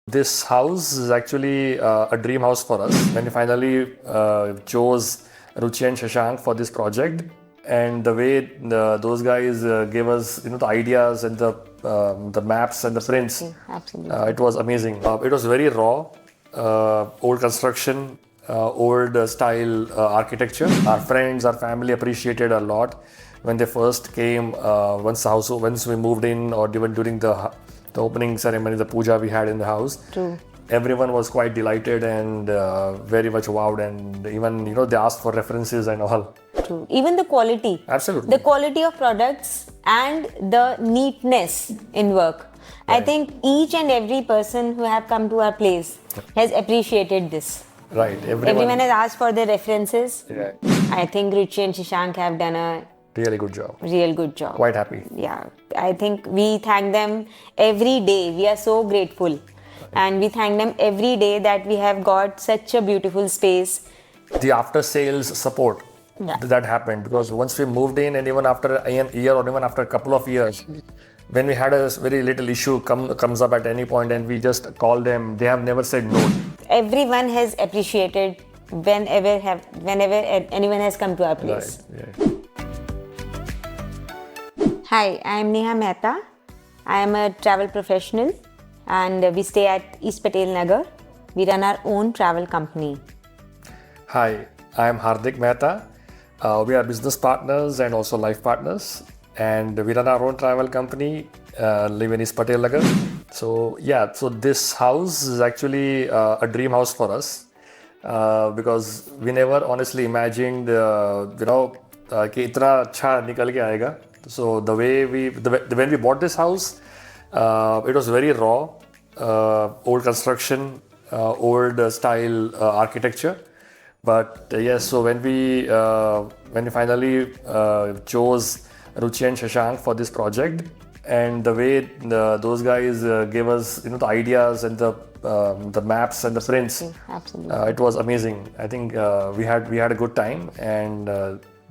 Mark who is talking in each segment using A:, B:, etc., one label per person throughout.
A: This house is actually a dream house for us. When we finally chose Ruchi and Shashank for this project, and the way those guys gave us, the ideas and the maps and the prints,
B: Absolutely.
A: it was amazing. It was very raw, old construction, old style architecture. Our friends, our family appreciated a lot when they first came. Once we moved in, or even during the opening ceremony, the puja we had in the house.
B: True.
A: Everyone was quite delighted and very much wowed, and even they asked for references and all.
B: True. Even the quality.
A: Absolutely.
B: The quality of products and the neatness in work. I
A: Right.
B: think each and every person who have come to our place has appreciated this.
A: Right.
B: Everyone has asked for the references.
A: Yeah,
B: I think Ruchi and Shashank have done a
A: really good job.
B: real good job.
A: Quite happy.
B: Yeah, I think we thank them every day. We are so grateful. And we thank them every day that we have got such a beautiful space.
A: The after sales support that happened, because once we moved in, and even after a year or even after a couple of years, when we had a very little issue comes up at any point, and we just call them, they have never said no.
B: Everyone has appreciated whenever anyone has come to our place.
A: Right. Yeah.
B: Hi, I am Neha Mehta. I am a travel professional and we stay at East Patel Nagar. We run our own travel company.
A: Hi, I am Hardik Mehta. We are business partners and also life partners, and we run our own travel company, live in East Patel Nagar. So this house is actually a dream house for us, because we never honestly imagined, कि इतना अच्छा निकल के आएगा. So the way when we bought this house, it was very raw, old construction, old style architecture. But yes, so when we finally chose Ruchi and Shashank for this project, and the way those guys gave us, the ideas and the maps and the prints,
B: Absolutely.
A: it was amazing. I think we had a good time, and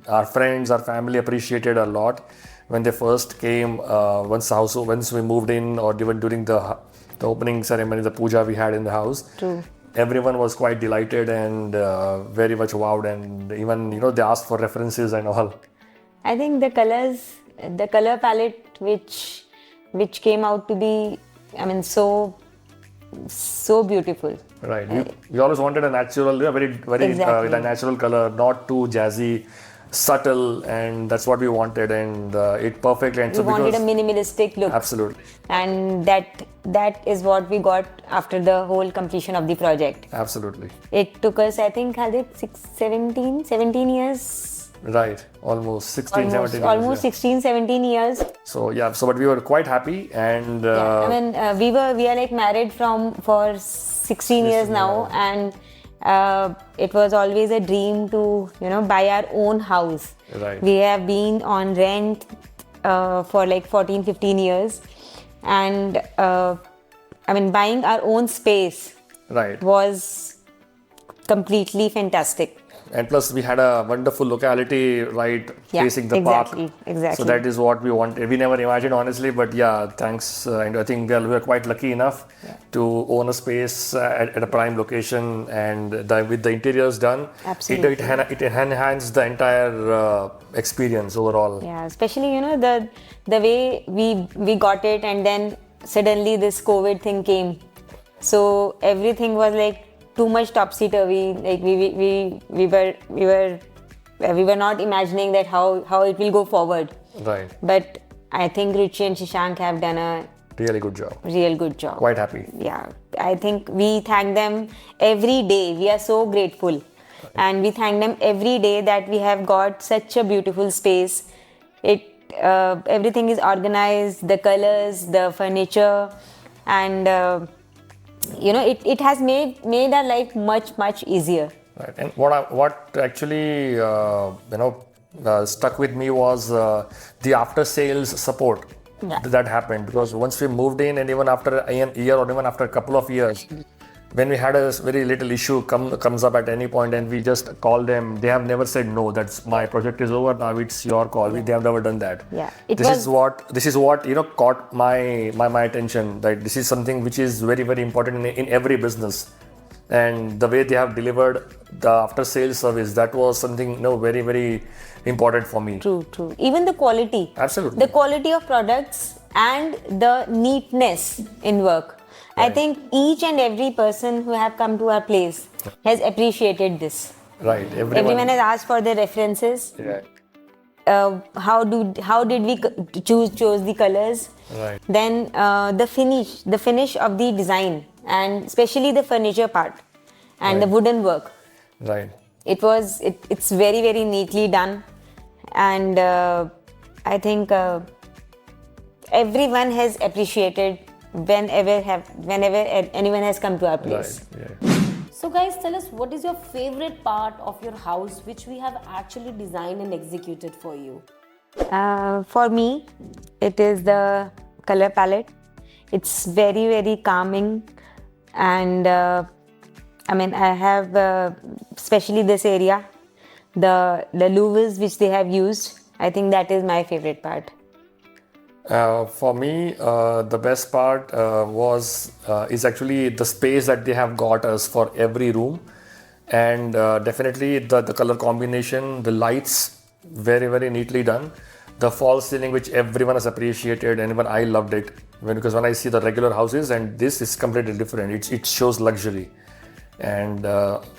A: our friends, our family appreciated a lot when they first came. Once we moved in, or even during the opening ceremony, the puja we had in the house.
B: True.
A: Everyone was quite delighted and very much wowed, and even they asked for references and all.
B: I think the color palette which came out to be, so beautiful.
A: Right. We always wanted a natural, very
B: Exactly.
A: a natural color, not too jazzy, subtle, and that's what we wanted, and it perfectly. And
B: We wanted a minimalistic look.
A: Absolutely.
B: And that is what we got after the whole completion of the project.
A: Absolutely.
B: It took us, I think, 17 years.
A: Right. Almost 16, 17 years.
B: Almost 16, 17 years.
A: So but we were quite happy, and
B: we are like married for 16 years now, and it was always a dream to buy our own house.
A: Right.
B: We have been on rent for like 14, 15 years, and buying our own space
A: Right.
B: was completely fantastic.
A: And plus, we had a wonderful locality right facing the
B: exactly,
A: park.
B: Exactly.
A: So that is what we wanted. We never imagined, honestly, but thanks. And I think we are quite lucky enough to own a space at a prime location, and with the interiors done,
B: Absolutely.
A: it enhanced the entire experience overall.
B: Yeah, especially the way we got it, and then suddenly this COVID thing came, so everything was like too much topsy-turvy. Like we were not imagining that how it will go forward.
A: Right.
B: But I think Ruchi and Shashank have done a
A: Really good job.
B: real good job.
A: Quite happy.
B: Yeah, I think we thank them every day. We are so grateful. And we thank them every day that we have got such a beautiful space. Everything is organized, the colors, the furniture, and it has made our life much easier.
A: Right. And what actually stuck with me was the after sales support that happened, because once we moved in, and even after a year or even after a couple of years, when we had a very little issue comes up at any point and we just call them, they have never said no, that's my project is over, now it's your call. They have never done that.
B: Yeah.
A: This is what caught my attention, that this is something which is very, very important in every business. And the way they have delivered the after sales service, that was something very, very important for me.
B: True. Even the quality.
A: Absolutely.
B: The quality of products and the neatness in work. I think each and every person who have come to our place has appreciated this.
A: Right.
B: Everyone has asked for the references.
A: Yeah.
B: How did we chose the colors?
A: Right.
B: Then the finish of the design, and especially the furniture part and the wooden work.
A: Right.
B: It's very, very neatly done, and I think everyone has appreciated whenever anyone has come to our place.
A: Right. Yeah.
C: So guys, tell us, what is your favorite part of your house which we have actually designed and executed for you?
B: For me, it is the color palette. It's very, very calming, and I have especially this area, the louvers which they have used. I think that is my favorite part.
A: For me, the best part is actually the space that they have got us for every room, and definitely the color combination, the lights, very, very neatly done. The false ceiling, which everyone has appreciated, and even I loved it, because when I see the regular houses, and this is completely different. It shows luxury, and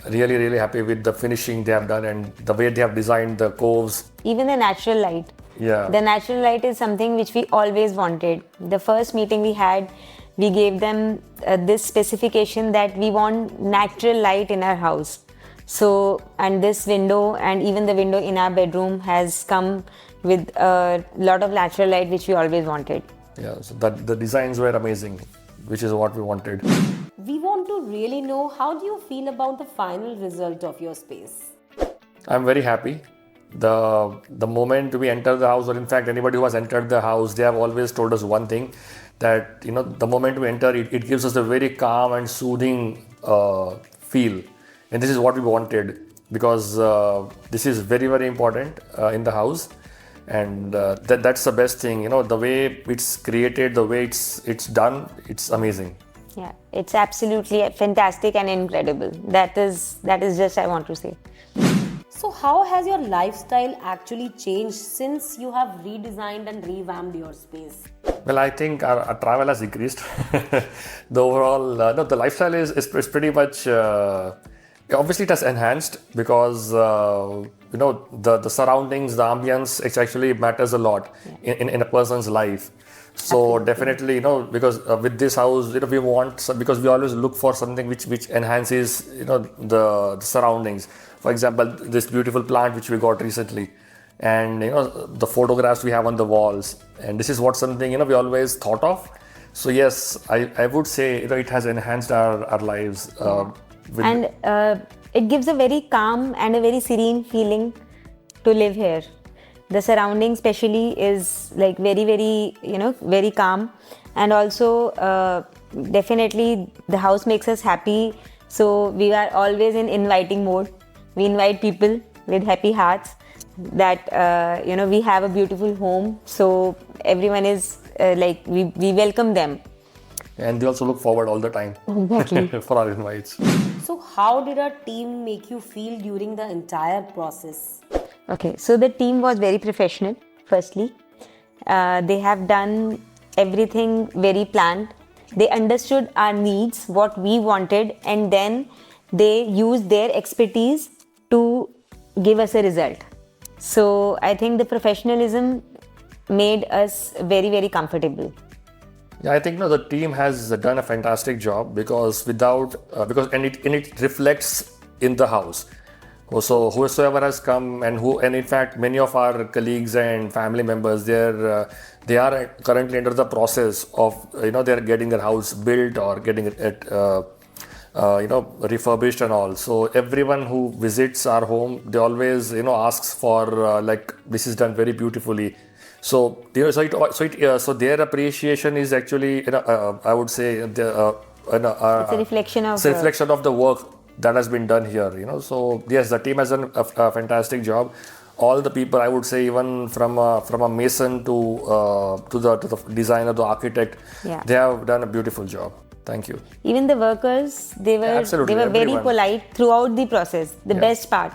A: really, really happy with the finishing they have done and the way they have designed the coves.
B: Even the natural light.
A: Yeah.
B: The natural light is something which we always wanted. The first meeting we had, we gave them this specification that we want natural light in our house. So, and this window and even the window in our bedroom has come with a lot of natural light which we always wanted.
A: Yeah, so that the designs were amazing, which is what we wanted.
C: We want to really know, how do you feel about the final result of your space?
A: I'm very happy. The moment we enter the house, or in fact anybody who has entered the house, they have always told us one thing, that the moment we enter, it gives us a very calm and soothing feel, and this is what we wanted, because this is very, very important in the house, and that's the best thing. The way it's created, the way it's done, it's amazing.
B: Yeah, it's absolutely fantastic and incredible. That is just I want to say.
C: So how has your lifestyle actually changed since you have redesigned and revamped your space?
A: Well, I think our travel has increased. The overall, the lifestyle is pretty much, obviously it has enhanced, because, the surroundings, the ambience, it actually matters a lot in a person's life. So definitely, because with this house, we want because we always look for something which enhances, the surroundings. For example, this beautiful plant which we got recently, and the photographs we have on the walls, and this is something we always thought of. So yes, I would say it has enhanced our lives.
B: And it gives a very calm and a very serene feeling to live here. The surrounding especially is like very, very, very calm, and also definitely the house makes us happy. So we are always in inviting mode. We invite people with happy hearts that we have a beautiful home. So everyone is we welcome them.
A: And they also look forward all the time for our invites.
C: So how did our team make you feel during the entire process?
B: Okay, so the team was very professional, firstly. They have done everything very planned. They understood our needs, what we wanted, and then they used their expertise to give us a result. So I think the professionalism made us very, very comfortable.
A: Yeah, I think the team has done a fantastic job, because it reflects in the house. So whosoever has come, and in fact many of our colleagues and family members, they are currently under the process of they're getting their house built or getting it refurbished and all. So everyone who visits our home, they always asks for this is done very beautifully. So their appreciation is actually I would say
B: It's a reflection of
A: it's a reflection of the work that has been done here. So yes, the team has done a fantastic job. All the people, I would say, even from a mason to the designer, the architect,
B: Yeah.
A: they have done a beautiful job. Thank you.
B: Even the workers, they were
A: absolutely,
B: very
A: everyone.
B: polite throughout the process. The
A: Yeah.
B: best part,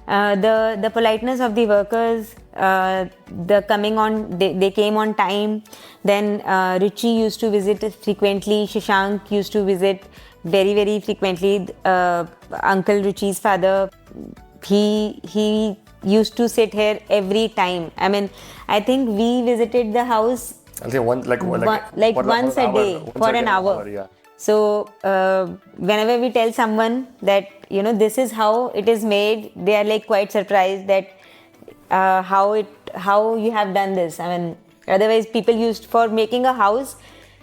B: the politeness of the workers, the coming on, they came on time. Then Ruchi used to visit frequently. Shashank used to visit very frequently. Uncle Ruchi's father, he used to sit here every time. I mean, I think we visited the house
A: I think once
B: a day for an hour.
A: Yeah.
B: So whenever we tell someone that this is how it is made, they are like quite surprised that how you have done this. I mean, otherwise people used for making a house,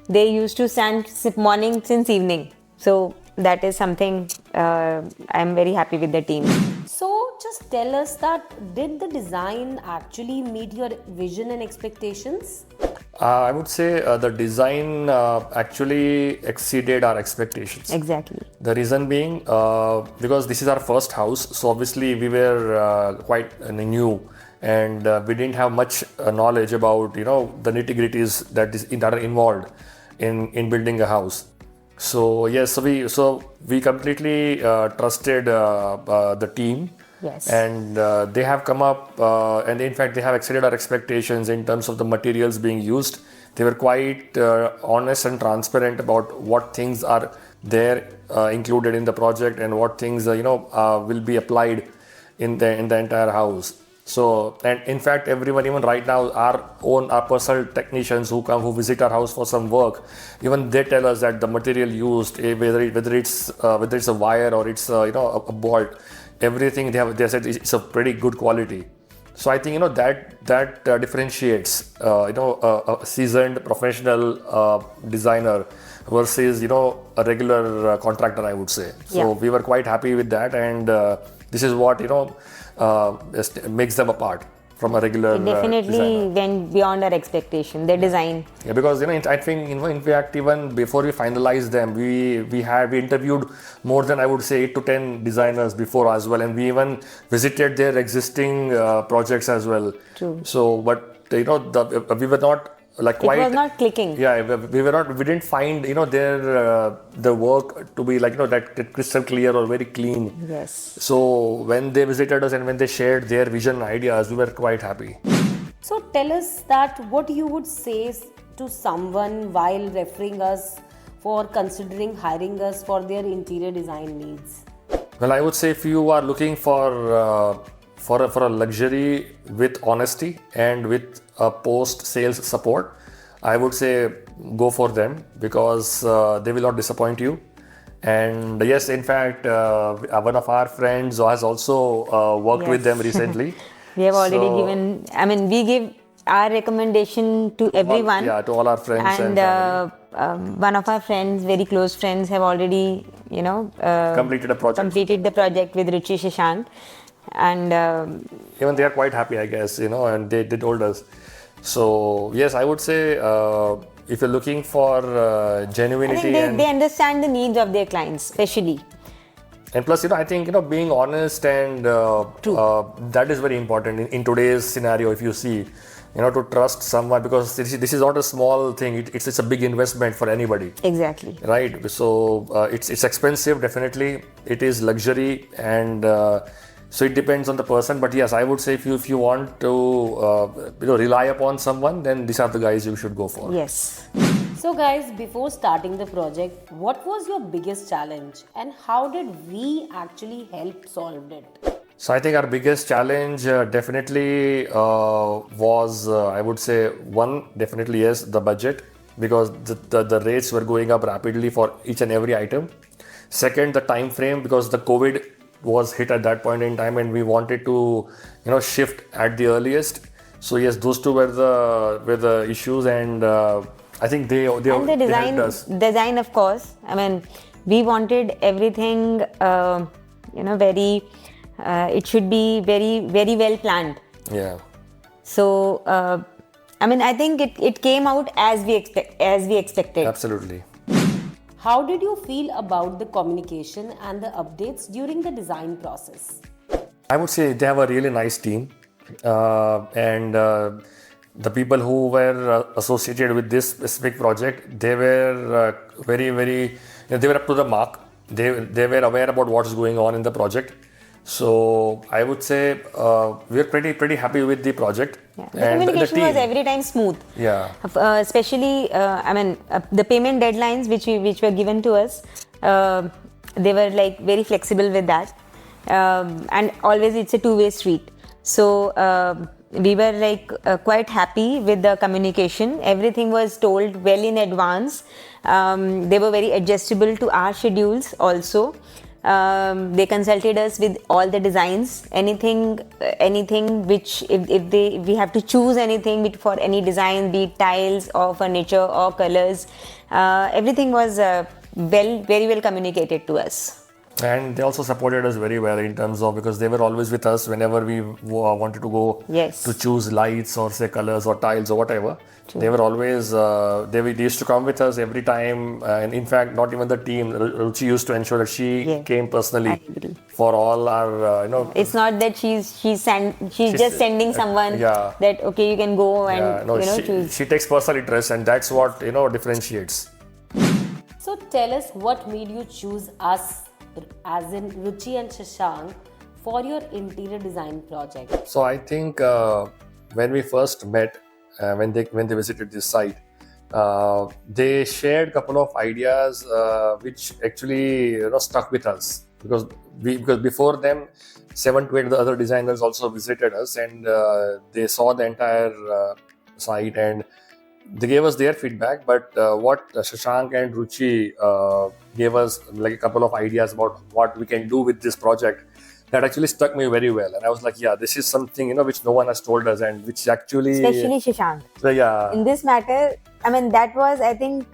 B: they used to stand morning since evening. So that is something I'm very happy with the team.
C: So just tell us that did the design actually meet your vision and expectations?
A: I would say the design actually exceeded our expectations.
B: Exactly.
A: The reason being, because this is our first house, so obviously we were quite new, and we didn't have much knowledge about the nitty-gritties that are involved in building a house. So yes, so we completely trusted the team.
B: Yes.
A: And they have come up, and in fact, they have exceeded our expectations in terms of the materials being used. They were quite honest and transparent about what things are there included in the project and what things will be applied in the entire house. So, and in fact, everyone, even right now, our personal technicians who visit our house for some work, even they tell us that the material used, whether it's a wire or it's a bolt, everything they said it's a pretty good quality. So I think that differentiates a seasoned professional designer versus a regular contractor, I would say. So
B: Yeah.
A: we were quite happy with that, and this is what just makes them apart from a regular
B: Definitely
A: designer.
B: went beyond our expectation. The design.
A: Yeah, because I think in fact, even before we finalized them, we interviewed more than, I would say, 8 to 10 designers before as well, and we even visited their existing projects as well.
B: True.
A: So, but we were not quite.
B: It was not clicking.
A: Yeah, we didn't find the work to be that crystal clear or very clean.
B: Yes.
A: So when they visited us and when they shared their vision and ideas, we were quite happy.
C: So tell us that what you would say to someone while referring us for considering hiring us for their interior design needs.
A: Well, I would say if you are looking for a luxury with honesty and with a post-sales support, I would say go for them, because they will not disappoint you. And yes, in fact, one of our friends has also worked with them
B: Yes.
A: recently.
B: We have already
A: So-
B: given, I mean, we give our recommendation to everyone.
A: to all our friends and family.
B: One of our friends, very close friends, have already,
A: Completed a project.
B: completed the project with Ruchi Shashank. And
A: Even they are quite happy, I guess, and they told us. So yes, I would say if you're looking for
B: I
A: genuinity
B: think they understand the needs of their clients, especially.
A: and plus, I think being honest and that is very important in today's scenario. If you see, to trust someone, because this is not a small thing. It's a big investment for anybody.
B: Exactly.
A: Right. So it's expensive, definitely. It is luxury, and so it depends on the person. But yes, I would say if you want to rely upon someone, then these are the guys you should go for.
B: Yes.
C: So guys, before starting the project, what was your biggest challenge and how did we actually help solve it?
A: So I think our biggest challenge definitely was, I would say, definitely yes, the budget, because the rates were going up rapidly for each and every item. Second, the time frame, because the COVID was hit at that point in time and we wanted to shift at the earliest. So yes, those two were the issues, and I think they
B: And the
A: they helped us.
B: design, of course. I mean, we wanted everything, very. It should be very well planned.
A: Yeah.
B: So, I mean, I think it came out as we expected.
A: Absolutely.
C: How did you feel about the communication and the updates during the design process?
A: I would say they have a really nice team, and the people who were associated with this specific project, they were they were up to the mark. They were aware about what's going on in the project. So I would say we're pretty happy with the project.
B: Yeah. The
A: and
B: communication was
A: team.
B: every time smooth.
A: Yeah.
B: Especially, the payment deadlines which were given to us, they were like very flexible with that, and always it's a two-way street. So we were like quite happy with the communication. Everything was told well in advance. They were very adjustable to our schedules also. They consulted us with all the designs, anything which if we have to choose anything for any design, be it tiles or furniture or colors, everything was very well communicated to us.
A: And they also supported us very well in terms of, because they were always with us whenever we wanted to go
B: Yes.
A: to choose lights or say colors or tiles or whatever. True. They were always, they used to come with us every time. And in fact, not even the team, Ruchi used to ensure that she came personally for all our,
B: It's not that she's just sending someone that, okay, you can go and, choose.
A: She takes personal interest, and that's what, differentiates.
C: So tell us what made you choose us, as in Ruchi and Shashank, for your interior design project.
A: So I think when we first met, when they visited this site, they shared a couple of ideas which actually stuck with us, because before them 7 to 8 the other designers also visited us, and they saw the entire site and they gave us their feedback. But what Shashank and Ruchi gave us like a couple of ideas about what we can do with this project, that actually struck me very well. And I was like, yeah, this is something, which no one has told us, and which actually...
B: Especially Shashank.
A: So, yeah.
B: In this matter, that was I think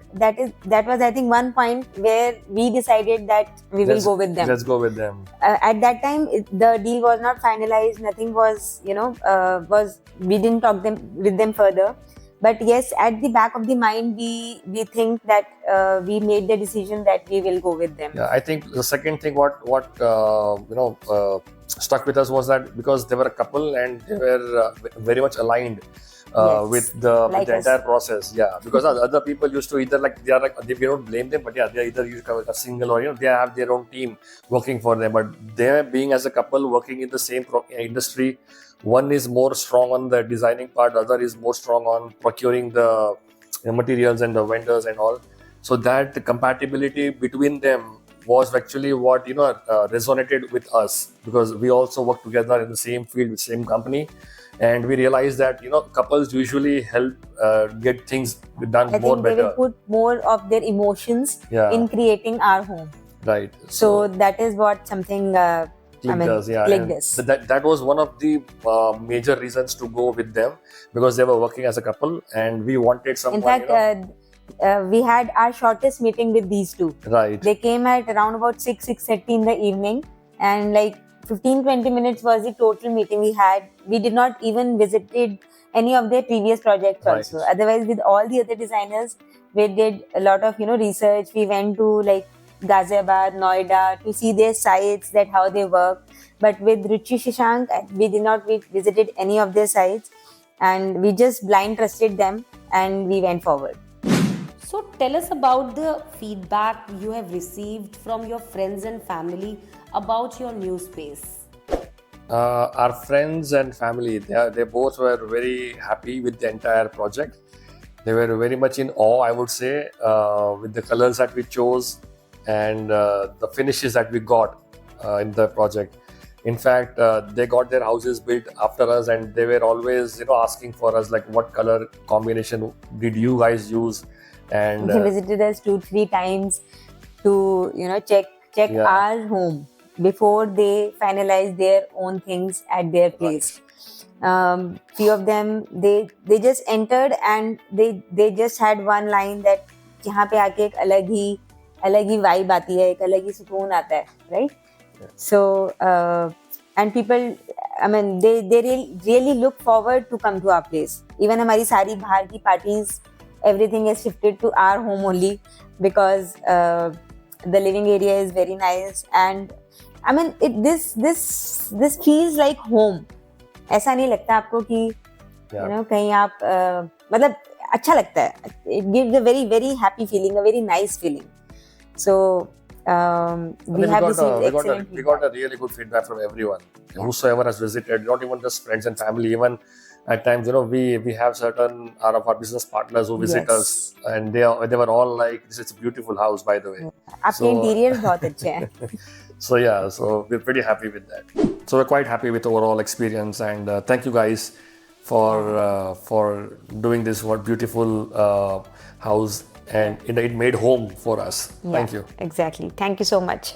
B: one point where we decided that we will go with them.
A: Let's go with them.
B: At that time, the deal was not finalized. Nothing was, we didn't talk with them further. But yes, at the back of the mind, we think that we made the decision that we will go with them.
A: Yeah, I think the second thing what stuck with us was that because they were a couple and they were very much aligned with the entire process. Yeah, because other people used to either we don't blame them, but yeah, they either a single or they have their own team working for them. But they being as a couple working in the same industry. One is more strong on the designing part, the other is more strong on procuring the materials and the vendors and all. So that compatibility between them was actually what resonated with us, because we also work together in the same field with same company, and we realized that couples usually help get things done
B: I
A: more
B: think
A: better.
B: They will put more of their emotions in creating our home.
A: Right.
B: So that is what something.
A: Clicked us. That was one of the major reasons to go with them, because they were working as a couple and we wanted someone.
B: In fact, we had our shortest meeting with these two.
A: Right.
B: They came at around about 6:30 in the evening, and like 15-20 minutes was the total meeting we had. We did not even visited any of their previous projects also. Otherwise, with all the other designers, we did a lot of research. We went to like Ghaziabad, Noida to see their sites, that how they work. But with Ruchi, Shashank, we did not visited any of their sites, and we just blind trusted them and we went forward.
C: So tell us about the feedback you have received from your friends and family about your new space.
A: Our friends and family, they both were very happy with the entire project. They were very much in awe, I would say, with the colors that we chose and the finishes that we got in the project. In fact, they got their houses built after us, and they were always asking for us like, what color combination did you guys use? And
B: they visited us 2-3 times to check our home before they finalize their own things at their place. Few of them, they just entered and they just had one line that यहाँ पे आके एक अलग ही vibe आती है, एक अलग ही सुकून आता है, right? So and people, they really look forward to come to our place. Even हमारी सारी बाहर की parties, everything is shifted to our home only. because the living area is very nice, and I mean this feels like home. ऐसा नहीं लगता आपको कि you know कहीं आप मतलब अच्छा लगता है. It gives a very very happy feeling, a very nice feeling. So we have received excellent
A: we got a really good feedback from everyone, whosoever has visited, not even just friends and family. Even at times, you know, we have certain out of our business partners who visit
B: Yes.
A: us, and they were all like, "This is a beautiful house, by the way."
B: आपके interiors बहुत अच्छे हैं.
A: So yeah, so we're pretty happy with that. So we're quite happy with overall experience, and thank you guys for doing this beautiful house, and it made home for us. Thank you.
B: Exactly. Thank you so much.